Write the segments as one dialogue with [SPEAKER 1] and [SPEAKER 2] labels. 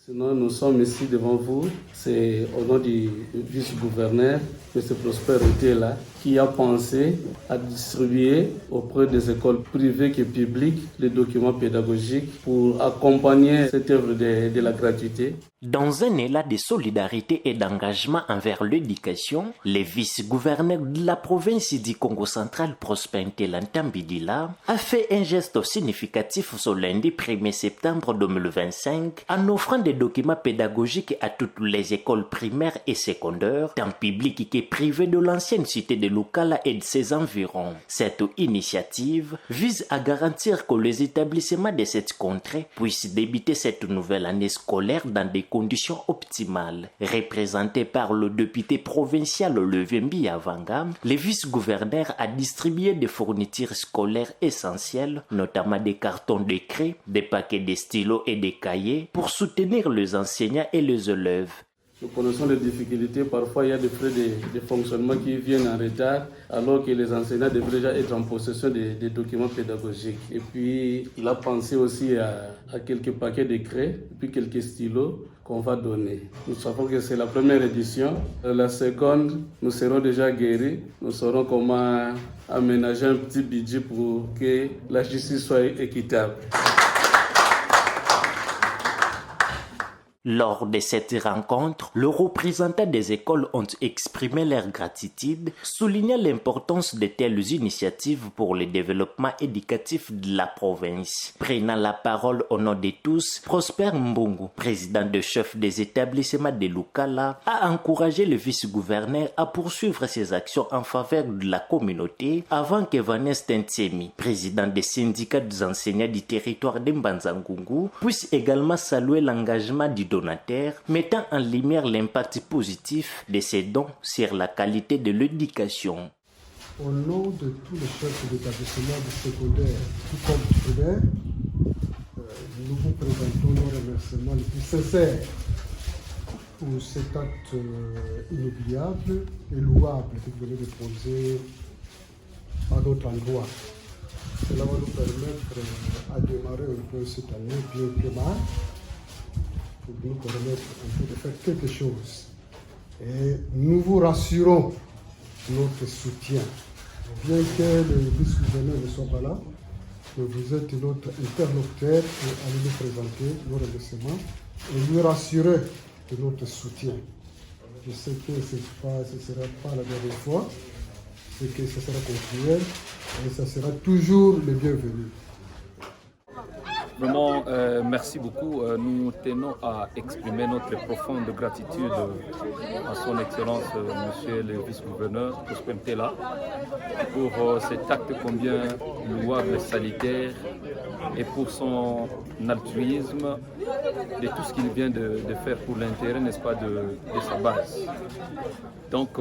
[SPEAKER 1] Sinon, nous sommes ici devant vous, c'est au nom du vice-gouverneur, M. Prosper Otela, qui a pensé à distribuer auprès des écoles privées et publiques les documents pédagogiques pour accompagner cette œuvre de la gratuité.
[SPEAKER 2] Dans un élan de solidarité et d'engagement envers l'éducation, le vice-gouverneur de la province du Congo central, Prosper Otela Ntambidila, a fait un geste significatif ce lundi 1er septembre 2025 en offrant des documents pédagogiques à toutes les écoles primaires et secondaires, tant publiques que privées de l'ancienne cité de Lukala et de ses environs. Cette initiative vise à garantir que les établissements de cette contrée puissent débuter cette nouvelle année scolaire dans des conditions optimales. Représenté par le député provincial Levembi Avanga, le vice-gouverneur a distribué des fournitures scolaires essentielles, notamment des cartons de craie, des paquets de stylos et des cahiers pour soutenir les enseignants et les élèves.
[SPEAKER 1] Nous connaissons les difficultés, parfois il y a des frais de fonctionnement qui viennent en retard alors que les enseignants devraient déjà être en possession des documents pédagogiques. Et puis il a pensé aussi à quelques paquets de craie et puis quelques stylos qu'on va donner. Nous savons que c'est la première édition. La seconde, nous serons déjà guéris. Nous saurons comment aménager un petit budget pour que la justice soit équitable.
[SPEAKER 2] Lors de cette rencontre, les représentants des écoles ont exprimé leur gratitude, soulignant l'importance de telles initiatives pour le développement éducatif de la province. Prenant la parole au nom de tous, Prosper Mbungu, président de chef des établissements de Lukala, a encouragé le vice-gouverneur à poursuivre ses actions en faveur de la communauté avant que Vanessa Tentsemi, président des syndicats des enseignants du territoire de Mbanzangungu, puisse également saluer l'engagement du donateur, mettant en lumière l'impact positif de ces dons sur la qualité de l'éducation.
[SPEAKER 3] Au nom de tous les chefs d'établissement du secondaire tout comme primaire, nous vous présentons nos remerciements les plus sincères pour cet acte inoubliable et louable que vous venez de poser à notre endroit. Cela va nous permettre à démarrer un peu cette année bien démarre, pour nous permettre un peu de faire quelque chose. Et nous vous rassurons notre soutien. Bien que le vice-gouverneur ne soit pas là, mais vous êtes notre interlocuteur pour aller nous présenter nos remerciements et nous rassurer de notre soutien. Je sais que ce ne sera pas la dernière fois, c'est que ce sera continuel et ça sera toujours le bienvenu.
[SPEAKER 4] Vraiment, merci beaucoup. Nous tenons à exprimer notre profonde gratitude à son Excellence, Monsieur le Vice-gouverneur Prosper Otela, pour cet acte combien louable et salutaire et pour son altruisme de tout ce qu'il vient de faire pour l'intérêt, n'est-ce pas, de sa base. Donc,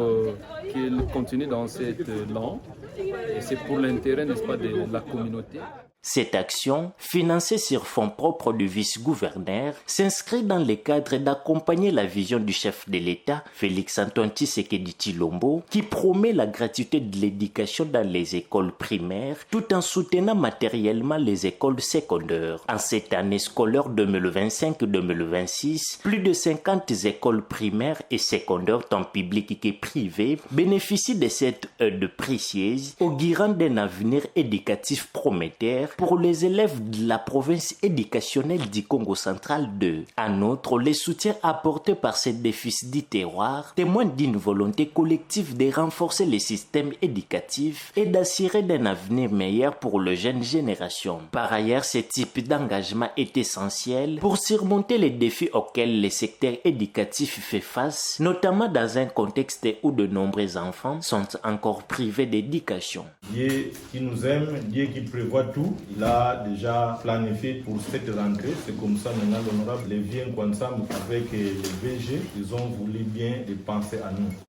[SPEAKER 4] qu'il continue dans cette langue et c'est pour l'intérêt, n'est-ce pas, de la communauté.
[SPEAKER 2] Cette action, financée sur fonds propres du vice-gouverneur, s'inscrit dans le cadre d'accompagner la vision du chef de l'État, Félix-Antoine Tshisekedi Tshilombo, qui promet la gratuité de l'éducation dans les écoles primaires, tout en soutenant matériellement les écoles secondaires. En cette année scolaire 2025-2026, plus de 50 écoles primaires et secondaires, tant publiques que privées, bénéficient de cette aide précieuse, augurant d'un avenir éducatif prometteur pour les élèves de la province éducationnelle du Congo central 2. En outre, le soutien apporté par ces déficits du terroir témoigne d'une volonté collective de renforcer le système éducatif et d'assurer un avenir meilleur pour les jeunes générations. Par ailleurs, ce type d'engagement est essentiel pour surmonter les défis auxquels le secteur éducatif fait face, notamment dans un contexte où de nombreux enfants sont encore privés d'éducation.
[SPEAKER 5] Dieu qui nous aime, Dieu qui prévoit tout, il a déjà planifié pour cette rentrée. C'est comme ça maintenant l'honorable Lévien Kwanzam avec le VG, ils ont voulu bien penser à nous.